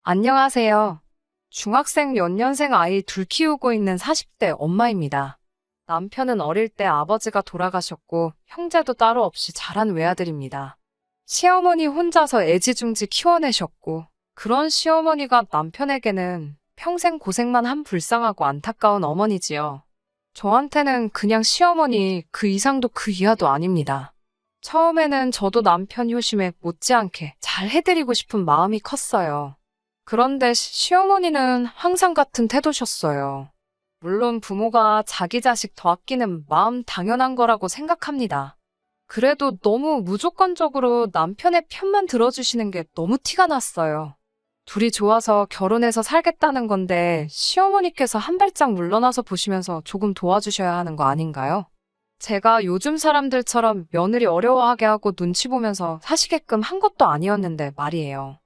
안녕하세요. 중학생 연년생 아이 둘 키우고 있는 40대 엄마입니다. 남편은 어릴 때 아버지가 돌아가셨고 형제도 따로 없이 자란 외아들입니다. 시어머니 혼자서 애지중지 키워내셨고 그런 시어머니가 남편에게는 평생 고생만 한 불쌍하고 안타까운 어머니지요. 저한테는 그냥 시어머니 그 이상도 그 이하도 아닙니다. 처음에는 저도 남편 효심에 못지않게 잘 해드리고 싶은 마음이 컸어요. 그런데 시어머니는 항상 같은 태도셨어요. 물론 부모가 자기 자식 더 아끼는 마음 당연한 거라고 생각합니다. 그래도 너무 무조건적으로 남편의 편만 들어주시는 게 너무 티가 났어요. 둘이 좋아서 결혼해서 살겠다는 건데 시어머니께서 한 발짝 물러나서 보시면서 조금 도와주셔야 하는 거 아닌가요? 제가 요즘 사람들처럼 며느리 어려워하게 하고 눈치 보면서 사시게끔 한 것도 아니었는데 말이에요.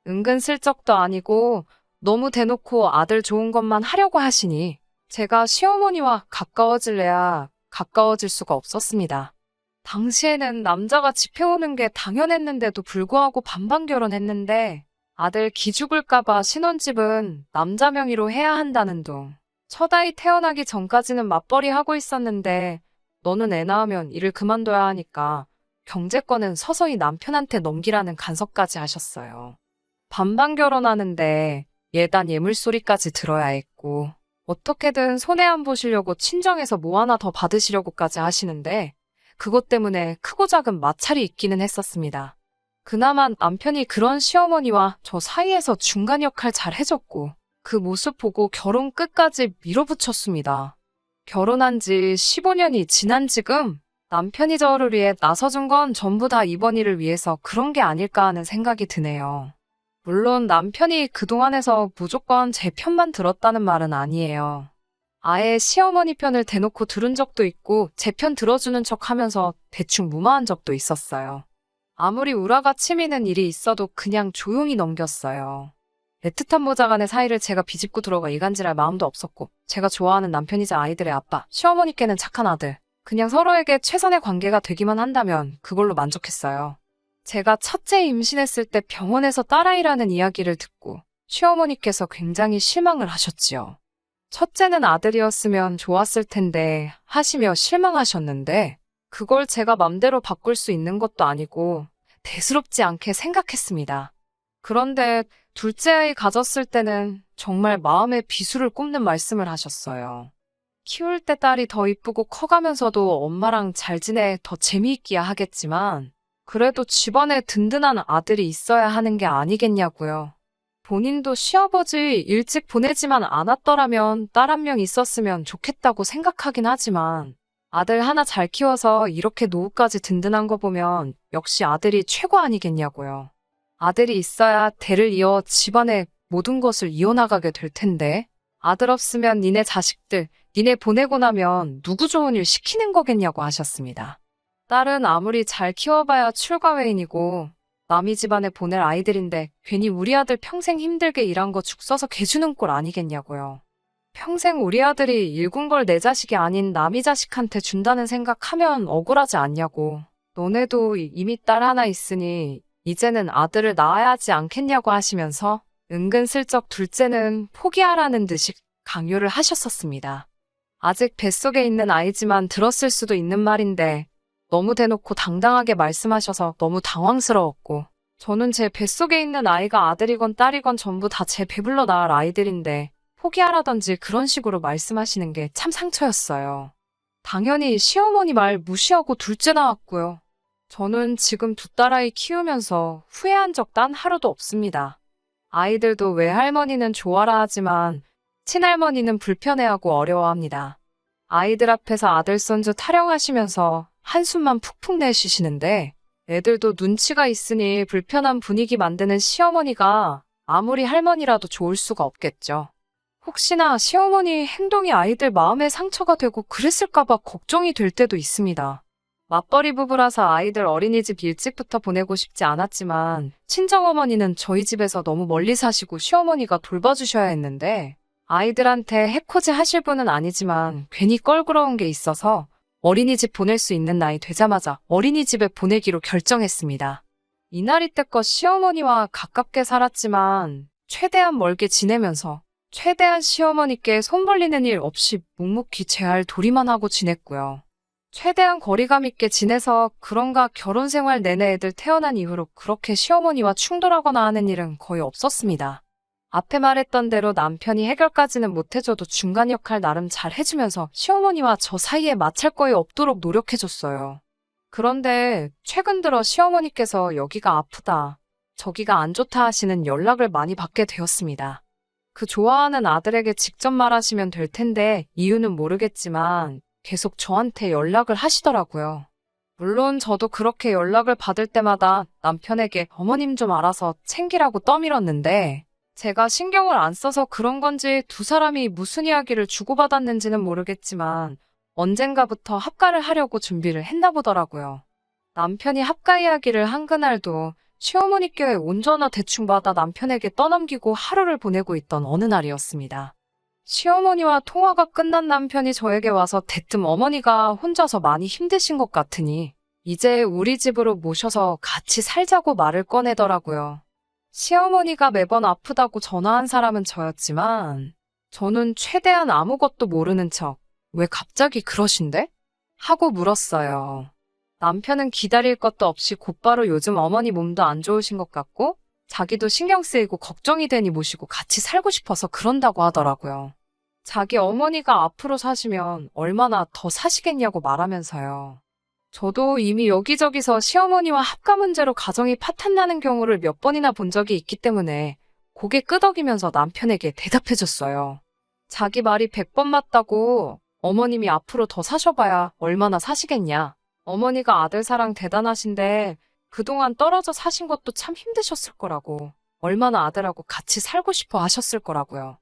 은근슬쩍도 아니고 너무 대놓고 아들 좋은 것만 하려고 하시니 제가 시어머니와 가까워질래야 가까워질 수가 없었습니다. 당시에는 남자가 집해오는 게 당연했는데도 불구하고 반반 결혼했는데 아들 기죽을까봐 신혼집은 남자 명의로 해야 한다는 둥. 첫 아이 태어나기 전까지는 맞벌이 하고 있었는데 너는 애 낳으면 일을 그만둬야 하니까 경제권은 서서히 남편한테 넘기라는 간섭까지 하셨어요. 반반 결혼하는데 예단 예물소리까지 들어야 했고 어떻게든 손해 안 보시려고 친정에서 뭐 하나 더 받으시려고까지 하시는데 그것 때문에 크고 작은 마찰이 있기는 했었습니다. 그나마 남편이 그런 시어머니와 저 사이에서 중간 역할 잘 해줬고 그 모습 보고 결혼 끝까지 밀어붙였습니다. 결혼한 지 15년이 지난 지금 남편이 저를 위해 나서준 건 전부 다 이번 일을 위해서 그런 게 아닐까 하는 생각이 드네요. 물론 남편이 그동안에서 무조건 제 편만 들었다는 말은 아니에요. 아예 시어머니 편을 대놓고 들은 적도 있고 제 편 들어주는 척 하면서 대충 무마한 적도 있었어요. 아무리 우라가 치미는 일이 있어도 그냥 조용히 넘겼어요. 애틋한 모자간의 사이를 제가 비집고 들어가 이간질할 마음도 없었고 제가 좋아하는 남편이자 아이들의 아빠, 시어머니께는 착한 아들, 그냥 서로에게 최선의 관계가 되기만 한다면 그걸로 만족했어요. 제가 첫째 임신했을 때 병원에서 딸아이라는 이야기를 듣고 시어머니께서 굉장히 실망을 하셨지요. 첫째는 아들이었으면 좋았을 텐데 하시며 실망하셨는데 그걸 제가 맘대로 바꿀 수 있는 것도 아니고 대수롭지 않게 생각했습니다. 그런데 둘째 아이 가졌을 때는 정말 마음에 비수를 꼽는 말씀을 하셨어요. 키울 때 딸이 더 이쁘고 커가면서도 엄마랑 잘 지내 더 재미있기야 하겠지만 그래도 집안에 든든한 아들이 있어야 하는 게 아니겠냐고요. 본인도 시아버지 일찍 보내지만 않았더라면 딸 한 명 있었으면 좋겠다고 생각하긴 하지만 아들 하나 잘 키워서 이렇게 노후까지 든든한 거 보면 역시 아들이 최고 아니겠냐고요. 아들이 있어야 대를 이어 집안의 모든 것을 이어나가게 될 텐데 아들 없으면 니네 자식들, 니네 보내고 나면 누구 좋은 일 시키는 거겠냐고 하셨습니다. 딸은 아무리 잘 키워봐야 출가회인이고 남이 집안에 보낼 아이들인데 괜히 우리 아들 평생 힘들게 일한 거 죽 써서 개주는 꼴 아니겠냐고요. 평생 우리 아들이 일군 걸 내 자식이 아닌 남이 자식한테 준다는 생각하면 억울하지 않냐고. 너네도 이미 딸 하나 있으니 이제는 아들을 낳아야 하지 않겠냐고 하시면서 은근슬쩍 둘째는 포기하라는 듯이 강요를 하셨었습니다. 아직 뱃속에 있는 아이지만 들었을 수도 있는 말인데 너무 대놓고 당당하게 말씀하셔서 너무 당황스러웠고 저는 제 뱃속에 있는 아이가 아들이건 딸이건 전부 다 제 배불러 낳을 아이들인데 포기하라던지 그런 식으로 말씀하시는 게 참 상처였어요. 당연히 시어머니 말 무시하고 둘째 낳았고요. 저는 지금 두 딸아이 키우면서 후회한 적 단 하루도 없습니다. 아이들도 외할머니는 좋아라 하지만 친할머니는 불편해하고 어려워합니다. 아이들 앞에서 아들 손주 타령하시면서 한숨만 푹푹 내쉬시는데 애들도 눈치가 있으니 불편한 분위기 만드는 시어머니가 아무리 할머니라도 좋을 수가 없겠죠. 혹시나 시어머니 행동이 아이들 마음에 상처가 되고 그랬을까봐 걱정이 될 때도 있습니다. 맞벌이 부부라서 아이들 어린이집 일찍부터 보내고 싶지 않았지만 친정어머니는 저희 집에서 너무 멀리 사시고 시어머니가 돌봐주셔야 했는데 아이들한테 해코지 하실 분은 아니지만 괜히 껄끄러운 게 있어서 어린이집 보낼 수 있는 나이 되자마자 어린이집에 보내기로 결정했습니다. 이날이 때껏 시어머니와 가깝게 살았지만 최대한 멀게 지내면서 최대한 시어머니께 손 벌리는 일 없이 묵묵히 제 할 도리만 하고 지냈고요. 최대한 거리감 있게 지내서 그런가 결혼 생활 내내 애들 태어난 이후로 그렇게 시어머니와 충돌하거나 하는 일은 거의 없었습니다. 앞에 말했던 대로 남편이 해결까지는 못해줘도 중간 역할 나름 잘 해주면서 시어머니와 저 사이에 마찰 거의 없도록 노력해줬어요. 그런데 최근 들어 시어머니께서 여기가 아프다, 저기가 안 좋다 하시는 연락을 많이 받게 되었습니다. 그 좋아하는 아들에게 직접 말하시면 될 텐데 이유는 모르겠지만 계속 저한테 연락을 하시더라고요. 물론 저도 그렇게 연락을 받을 때마다 남편에게 어머님 좀 알아서 챙기라고 떠밀었는데 제가 신경을 안 써서 그런 건지 두 사람이 무슨 이야기를 주고받았는지는 모르겠지만 언젠가부터 합가를 하려고 준비를 했나 보더라고요. 남편이 합가 이야기를 한 그날도 시어머니께 온전화 대충 받아 남편에게 떠넘기고 하루를 보내고 있던 어느 날이었습니다. 시어머니와 통화가 끝난 남편이 저에게 와서 대뜸 어머니가 혼자서 많이 힘드신 것 같으니 이제 우리 집으로 모셔서 같이 살자고 말을 꺼내더라고요. 시어머니가 매번 아프다고 전화한 사람은 저였지만 저는 최대한 아무것도 모르는 척 왜 갑자기 그러신데? 하고 물었어요. 남편은 기다릴 것도 없이 곧바로 요즘 어머니 몸도 안 좋으신 것 같고 자기도 신경 쓰이고 걱정이 되니 모시고 같이 살고 싶어서 그런다고 하더라고요. 자기 어머니가 앞으로 사시면 얼마나 더 사시겠냐고 말하면서요. 저도 이미 여기저기서 시어머니와 합가 문제로 가정이 파탄나는 경우를 몇 번이나 본 적이 있기 때문에 고개 끄덕이면서 남편에게 대답해줬어요. 자기 말이 100번 맞다고. 어머님이 앞으로 더 사셔봐야 얼마나 사시겠냐. 어머니가 아들 사랑 대단하신데 그동안 떨어져 사신 것도 참 힘드셨을 거라고. 얼마나 아들하고 같이 살고 싶어 하셨을 거라고요.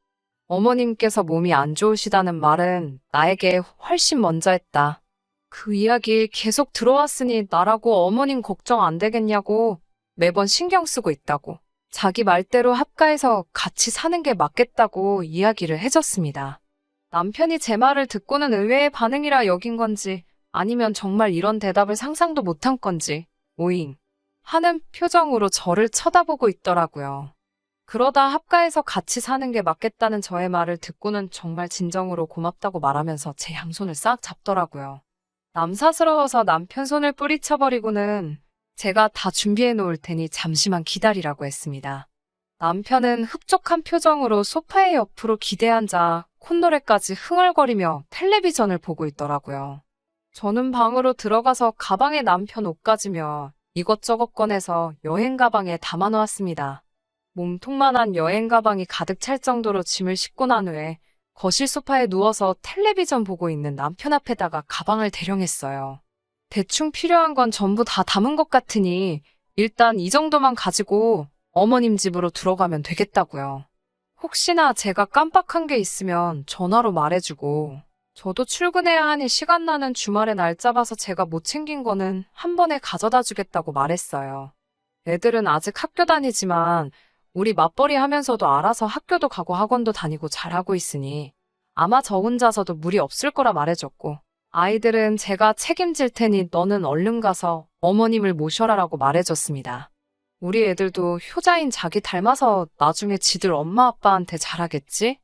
어머님께서 몸이 안 좋으시다는 말은 나에게 훨씬 먼저 했다. 그 이야기 계속 들어왔으니 나라고 어머님 걱정 안 되겠냐고 매번 신경 쓰고 있다고. 자기 말대로 합가해서 같이 사는 게 맞겠다고 이야기를 해줬습니다. 남편이 제 말을 듣고는 의외의 반응이라 여긴 건지 아니면 정말 이런 대답을 상상도 못한 건지 오잉 하는 표정으로 저를 쳐다보고 있더라고요. 그러다 합가해서 같이 사는 게 맞겠다는 저의 말을 듣고는 정말 진정으로 고맙다고 말하면서 제 양손을 싹 잡더라고요. 남사스러워서 남편 손을 뿌리쳐버리고는 제가 다 준비해 놓을 테니 잠시만 기다리라고 했습니다. 남편은 흡족한 표정으로 소파의 옆으로 기대앉아 콧노래까지 흥얼거리며 텔레비전을 보고 있더라고요. 저는 방으로 들어가서 가방에 남편 옷가지며 이것저것 꺼내서 여행 가방에 담아놓았습니다. 몸통만한 여행 가방이 가득 찰 정도로 짐을 싣고 난 후에 거실 소파에 누워서 텔레비전 보고 있는 남편 앞에다가 가방을 대령했어요. 대충 필요한 건 전부 다 담은 것 같으니 일단 이 정도만 가지고 어머님 집으로 들어가면 되겠다고요. 혹시나 제가 깜빡한 게 있으면 전화로 말해주고 저도 출근해야 하니 시간 나는 주말에 날 잡아서 제가 못 챙긴 거는 한 번에 가져다 주겠다고 말했어요. 애들은 아직 학교 다니지만 우리 맞벌이 하면서도 알아서 학교도 가고 학원도 다니고 잘하고 있으니 아마 저 혼자서도 무리 없을 거라 말해줬고 아이들은 제가 책임질 테니 너는 얼른 가서 어머님을 모셔라라고 말해줬습니다. 우리 애들도 효자인 자기 닮아서 나중에 지들 엄마 아빠한테 잘하겠지?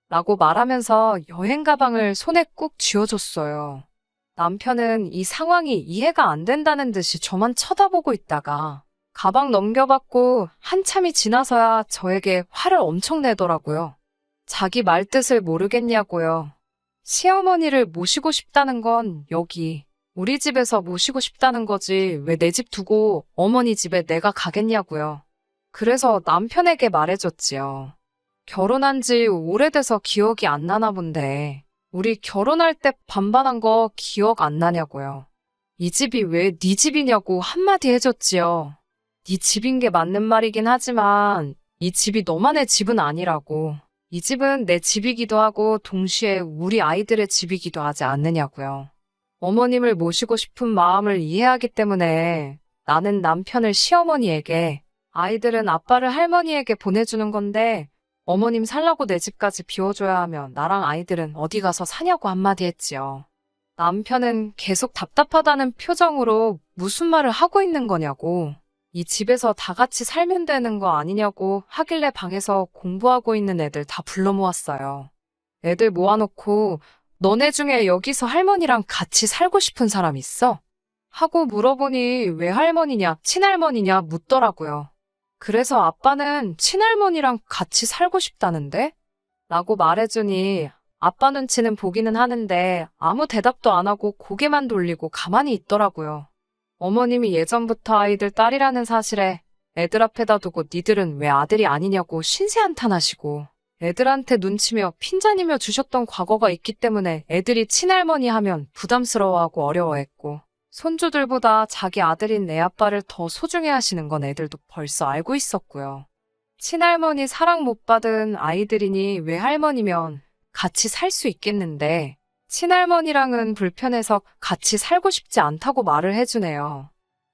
라고 말하면서 여행 가방을 손에 꾹 쥐어줬어요. 남편은 이 상황이 이해가 안 된다는 듯이 저만 쳐다보고 있다가 가방 넘겨받고 한참이 지나서야 저에게 화를 엄청 내더라고요. 자기 말뜻을 모르겠냐고요. 시어머니를 모시고 싶다는 건 여기 우리 집에서 모시고 싶다는 거지 왜 내 집 두고 어머니 집에 내가 가겠냐고요. 그래서 남편에게 말해줬지요. 결혼한 지 오래돼서 기억이 안 나나 본데 우리 결혼할 때 반반한 거 기억 안 나냐고요. 이 집이 왜 네 집이냐고 한마디 해줬지요. 네 집인 게 맞는 말이긴 하지만 이 집이 너만의 집은 아니라고. 이 집은 내 집이기도 하고 동시에 우리 아이들의 집이기도 하지 않느냐고요. 어머님을 모시고 싶은 마음을 이해하기 때문에 나는 남편을 시어머니에게, 아이들은 아빠를 할머니에게 보내주는 건데 어머님 살라고 내 집까지 비워줘야 하면 나랑 아이들은 어디 가서 사냐고 한마디 했지요. 남편은 계속 답답하다는 표정으로 무슨 말을 하고 있는 거냐고. 이 집에서 다 같이 살면 되는 거 아니냐고 하길래 방에서 공부하고 있는 애들 다 불러 모았어요. 애들 모아놓고 너네 중에 여기서 할머니랑 같이 살고 싶은 사람 있어? 하고 물어보니 왜 할머니냐, 친할머니냐 묻더라고요. 그래서 아빠는 친할머니랑 같이 살고 싶다는데? 라고 말해주니 아빠 눈치는 보기는 하는데 아무 대답도 안 하고 고개만 돌리고 가만히 있더라고요. 어머님이 예전부터 아이들 딸이라는 사실에 애들 앞에다 두고 니들은 왜 아들이 아니냐고 신세한탄하시고 애들한테 눈치며 핀잔이며 주셨던 과거가 있기 때문에 애들이 친할머니 하면 부담스러워하고 어려워했고 손주들보다 자기 아들인 내 아빠를 더 소중해 하시는 건 애들도 벌써 알고 있었고요. 친할머니 사랑 못 받은 아이들이니 외할머니면 같이 살 수 있겠는데 친할머니랑은 불편해서 같이 살고 싶지 않다고 말을 해주네요.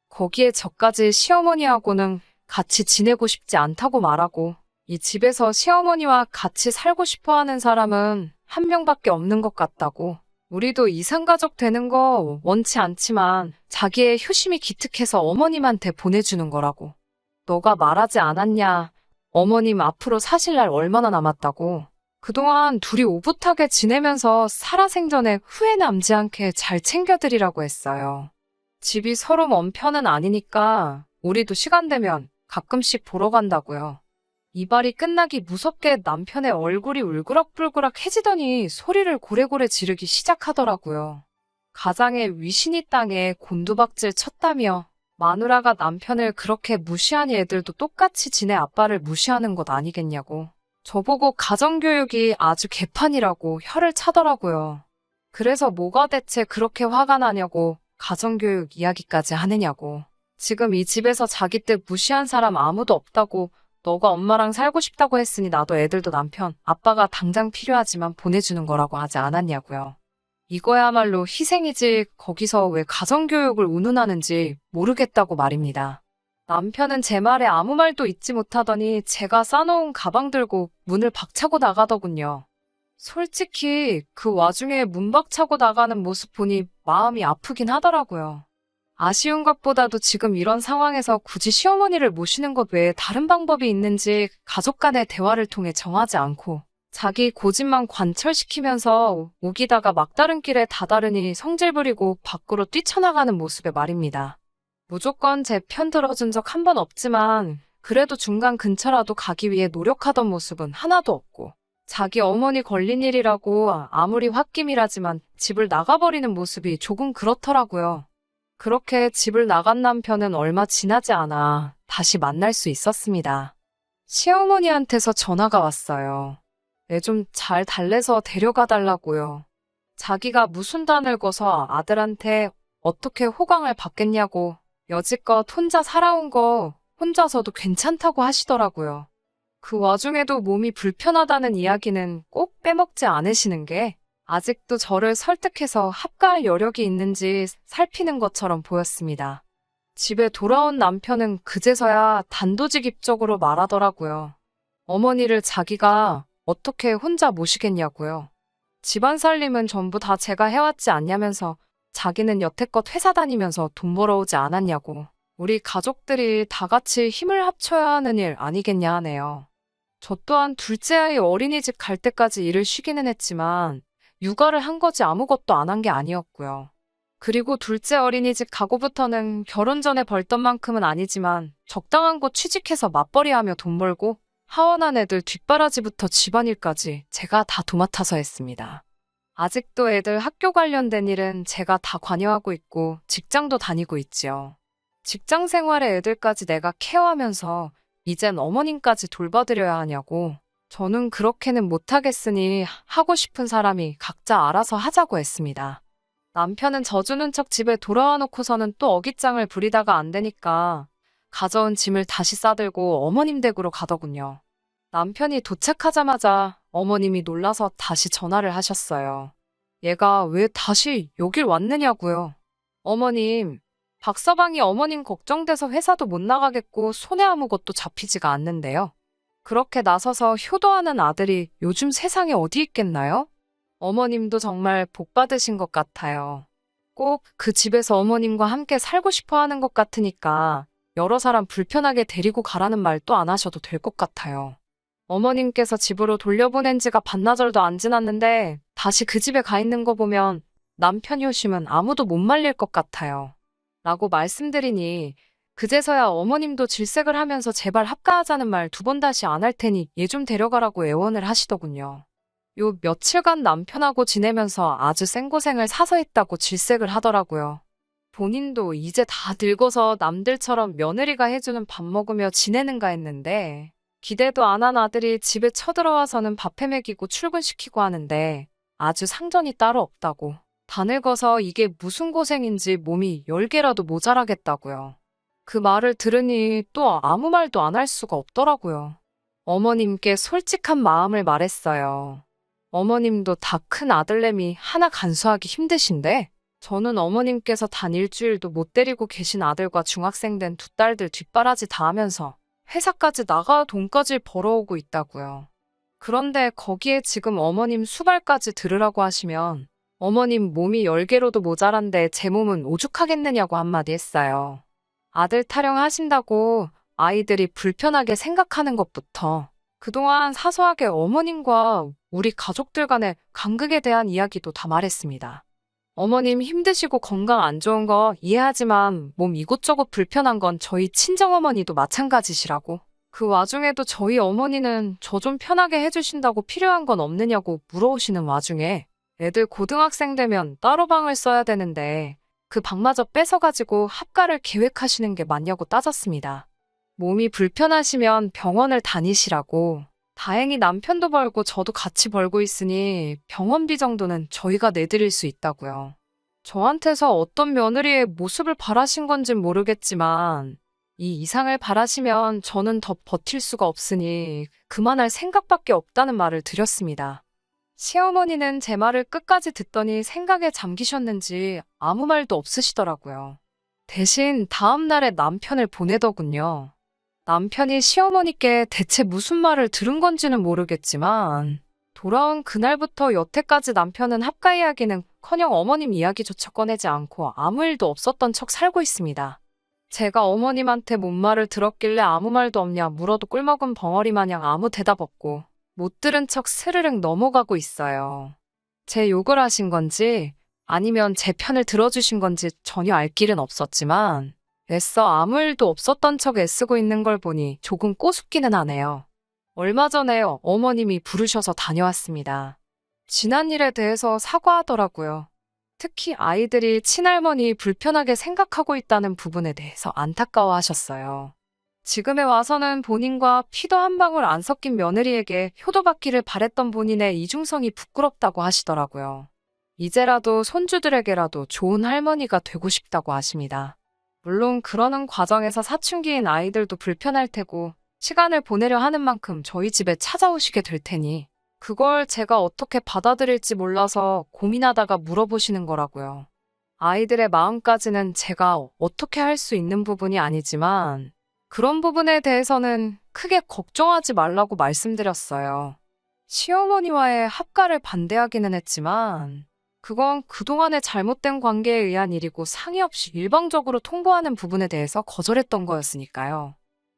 거기에 저까지 시어머니하고는 같이 지내고 싶지 않다고 말하고 이 집에서 시어머니와 같이 살고 싶어 하는 사람은 한 명밖에 없는 것 같다고. 우리도 이상가족 되는 거 원치 않지만 자기의 효심이 기특해서 어머님한테 보내주는 거라고. 너가 말하지 않았냐. 어머님 앞으로 사실 날 얼마나 남았다고. 그동안 둘이 오붓하게 지내면서 살아생전에 후회 남지 않게 잘 챙겨드리라고 했어요. 집이 서로 먼 편은 아니니까 우리도 시간 되면 가끔씩 보러 간다고요. 이 말이 끝나기 무섭게 남편의 얼굴이 울그락불그락해지더니 소리를 고래고래 지르기 시작하더라고요. 가장의 위신이 땅에 곤두박질 쳤다며 마누라가 남편을 그렇게 무시하니 애들도 똑같이 지네 아빠를 무시하는 것 아니겠냐고. 저보고 가정교육이 아주 개판이라고 혀를 차더라고요. 그래서 뭐가 대체 그렇게 화가 나냐고 가정교육 이야기까지 하느냐고. 지금 이 집에서 자기 뜻 무시한 사람 아무도 없다고 너가 엄마랑 살고 싶다고 했으니 나도 애들도 남편, 아빠가 당장 필요하지만 보내주는 거라고 하지 않았냐고요. 이거야말로 희생이지 거기서 왜 가정교육을 운운하는지 모르겠다고 말입니다. 남편은 제 말에 아무 말도 잊지 못하더니 제가 싸놓은 가방 들고 문을 박차고 나가더군요. 솔직히 그 와중에 문 박차고 나가는 모습 보니 마음이 아프긴 하더라고요. 아쉬운 것보다도 지금 이런 상황에서 굳이 시어머니를 모시는 것 외에 다른 방법이 있는지 가족 간의 대화를 통해 정하지 않고 자기 고집만 관철시키면서 우기다가 막다른 길에 다다르니 성질 부리고 밖으로 뛰쳐나가는 모습에 말입니다. 무조건 제 편 들어준 적 한 번 없지만 그래도 중간 근처라도 가기 위해 노력하던 모습은 하나도 없고 자기 어머니 걸린 일이라고 아무리 홧김이라지만 집을 나가버리는 모습이 조금 그렇더라고요. 그렇게 집을 나간 남편은 얼마 지나지 않아 다시 만날 수 있었습니다. 시어머니한테서 전화가 왔어요. 애 좀 잘 달래서 데려가 달라고요. 자기가 무슨 단을 거서 아들한테 어떻게 호강을 받겠냐고 여지껏 혼자 살아온 거 혼자서도 괜찮다고 하시더라고요. 그 와중에도 몸이 불편하다는 이야기는 꼭 빼먹지 않으시는 게 아직도 저를 설득해서 합가할 여력이 있는지 살피는 것처럼 보였습니다. 집에 돌아온 남편은 그제서야 단도직입적으로 말하더라고요. 어머니를 자기가 어떻게 혼자 모시겠냐고요. 집안 살림은 전부 다 제가 해왔지 않냐면서 자기는 여태껏 회사 다니면서 돈 벌어오지 않았냐고. 우리 가족들이 다 같이 힘을 합쳐야 하는 일 아니겠냐 하네요. 저 또한 둘째 아이 어린이집 갈 때까지 일을 쉬기는 했지만 육아를 한 거지 아무것도 안 한 게 아니었고요. 그리고 둘째 어린이집 가고부터는 결혼 전에 벌던 만큼은 아니지만 적당한 곳 취직해서 맞벌이하며 돈 벌고 하원한 애들 뒷바라지부터 집안일까지 제가 다 도맡아서 했습니다. 아직도 애들 학교 관련된 일은 제가 다 관여하고 있고 직장도 다니고 있지요. 직장 생활에 애들까지 내가 케어하면서 이젠 어머님까지 돌봐드려야 하냐고. 저는 그렇게는 못하겠으니 하고 싶은 사람이 각자 알아서 하자고 했습니다. 남편은 져주는 척 집에 돌아와 놓고서는 또 어깃장을 부리다가 안 되니까 가져온 짐을 다시 싸들고 어머님 댁으로 가더군요. 남편이 도착하자마자 어머님이 놀라서 다시 전화를 하셨어요. 얘가 왜 다시 여길 왔느냐고요. 어머님, 박서방이 어머님 걱정돼서 회사도 못 나가겠고 손에 아무것도 잡히지가 않는데요. 그렇게 나서서 효도하는 아들이 요즘 세상에 어디 있겠나요? 어머님도 정말 복 받으신 것 같아요. 꼭 그 집에서 어머님과 함께 살고 싶어 하는 것 같으니까 여러 사람 불편하게 데리고 가라는 말도 안 하셔도 될 것 같아요. 어머님께서 집으로 돌려보낸 지가 반나절도 안 지났는데 다시 그 집에 가 있는 거 보면 남편이 오시면 아무도 못 말릴 것 같아요. 라고 말씀드리니 그제서야 어머님도 질색을 하면서 제발 합가하자는 말 2번 다시 안 할 테니 얘 좀 데려가라고 애원을 하시더군요. 요 며칠간 남편하고 지내면서 아주 생고생을 사서 했다고 질색을 하더라고요. 본인도 이제 다 늙어서 남들처럼 며느리가 해주는 밥 먹으며 지내는가 했는데 기대도 안 한 아들이 집에 쳐들어와서는 밥해 먹이고 출근시키고 하는데 아주 상전이 따로 없다고. 다 늙어서 이게 무슨 고생인지 몸이 10개라도 모자라겠다고요. 그 말을 들으니 또 아무 말도 안 할 수가 없더라고요. 어머님께 솔직한 마음을 말했어요. 어머님도 다 큰 아들내미 하나 간수하기 힘드신데 저는 어머님께서 단 일주일도 못 데리고 계신 아들과 중학생 된 2딸들 뒷바라지 다 하면서 회사까지 나가 돈까지 벌어오고 있다고요. 그런데 거기에 지금 어머님 수발까지 들으라고 하시면 어머님 몸이 10개로도 모자란데 제 몸은 오죽하겠느냐고 한마디 했어요. 아들 타령하신다고 아이들이 불편하게 생각하는 것부터 그동안 사소하게 어머님과 우리 가족들 간의 간극에 대한 이야기도 다 말했습니다. 어머님 힘드시고 건강 안 좋은 거 이해하지만 몸 이곳저곳 불편한 건 저희 친정어머니도 마찬가지시라고. 그 와중에도 저희 어머니는 저 좀 편하게 해주신다고 필요한 건 없느냐고 물어오시는 와중에 애들 고등학생 되면 따로 방을 써야 되는데 그 방마저 뺏어가지고 합가를 계획하시는 게 맞냐고 따졌습니다. 몸이 불편하시면 병원을 다니시라고. 다행히 남편도 벌고 저도 같이 벌고 있으니 병원비 정도는 저희가 내드릴 수 있다고요. 저한테서 어떤 며느리의 모습을 바라신 건진 모르겠지만 이 이상을 바라시면 저는 더 버틸 수가 없으니 그만할 생각밖에 없다는 말을 드렸습니다. 시어머니는 제 말을 끝까지 듣더니 생각에 잠기셨는지 아무 말도 없으시더라고요. 대신 다음 날에 남편을 보내더군요. 남편이 시어머니께 대체 무슨 말을 들은 건지는 모르겠지만 돌아온 그날부터 여태까지 남편은 합가 이야기는커녕 어머님 이야기조차 꺼내지 않고 아무 일도 없었던 척 살고 있습니다. 제가 어머님한테 뭔 말을 들었길래 아무 말도 없냐 물어도 꿀먹은 벙어리 마냥 아무 대답 없고 못 들은 척 스르륵 넘어가고 있어요. 제 욕을 하신 건지 아니면 제 편을 들어주신 건지 전혀 알 길은 없었지만 애써 아무 일도 없었던 척 애쓰고 있는 걸 보니 조금 꼬숩기는 하네요. 얼마 전에 어머님이 부르셔서 다녀왔습니다. 지난 일에 대해서 사과하더라고요. 특히 아이들이 친할머니 불편하게 생각하고 있다는 부분에 대해서 안타까워하셨어요. 지금에 와서는 본인과 피도 한 방울 안 섞인 며느리에게 효도받기를 바랬던 본인의 이중성이 부끄럽다고 하시더라고요. 이제라도 손주들에게라도 좋은 할머니가 되고 싶다고 하십니다. 물론 그러는 과정에서 사춘기인 아이들도 불편할 테고 시간을 보내려 하는 만큼 저희 집에 찾아오시게 될 테니 그걸 제가 어떻게 받아들일지 몰라서 고민하다가 물어보시는 거라고요. 아이들의 마음까지는 제가 어떻게 할 수 있는 부분이 아니지만 그런 부분에 대해서는 크게 걱정하지 말라고 말씀드렸어요. 시어머니와의 합가를 반대하기는 했지만 그건 그동안의 잘못된 관계에 의한 일이고 상의 없이 일방적으로 통보하는 부분에 대해서 거절했던 거였으니까요.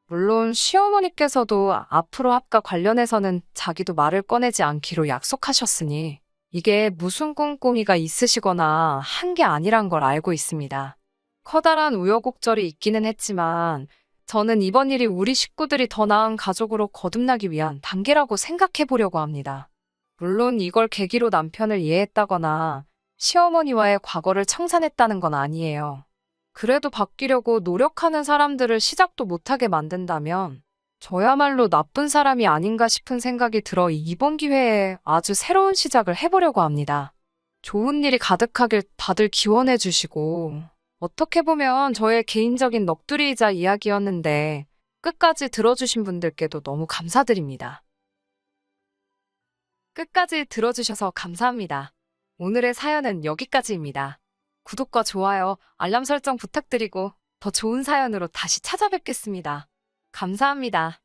물론 시어머니께서도 앞으로 합가 관련해서는 자기도 말을 꺼내지 않기로 약속하셨으니 이게 무슨 꼼꼼이가 있으시거나 한 게 아니란 걸 알고 있습니다. 커다란 우여곡절이 있기는 했지만 저는 이번 일이 우리 식구들이 더 나은 가족으로 거듭나기 위한 단계라고 생각해 보려고 합니다. 물론 이걸 계기로 남편을 이해했다거나 시어머니와의 과거를 청산했다는 건 아니에요. 그래도 바뀌려고 노력하는 사람들을 시작도 못하게 만든다면 저야말로 나쁜 사람이 아닌가 싶은 생각이 들어 이번 기회에 아주 새로운 시작을 해보려고 합니다. 좋은 일이 가득하길 다들 기원해 주시고 어떻게 보면 저의 개인적인 넋두리이자 이야기였는데 끝까지 들어주신 분들께도 너무 감사드립니다. 끝까지 들어주셔서 감사합니다. 오늘의 사연은 여기까지입니다. 구독과 좋아요, 알람 설정 부탁드리고 더 좋은 사연으로 다시 찾아뵙겠습니다. 감사합니다.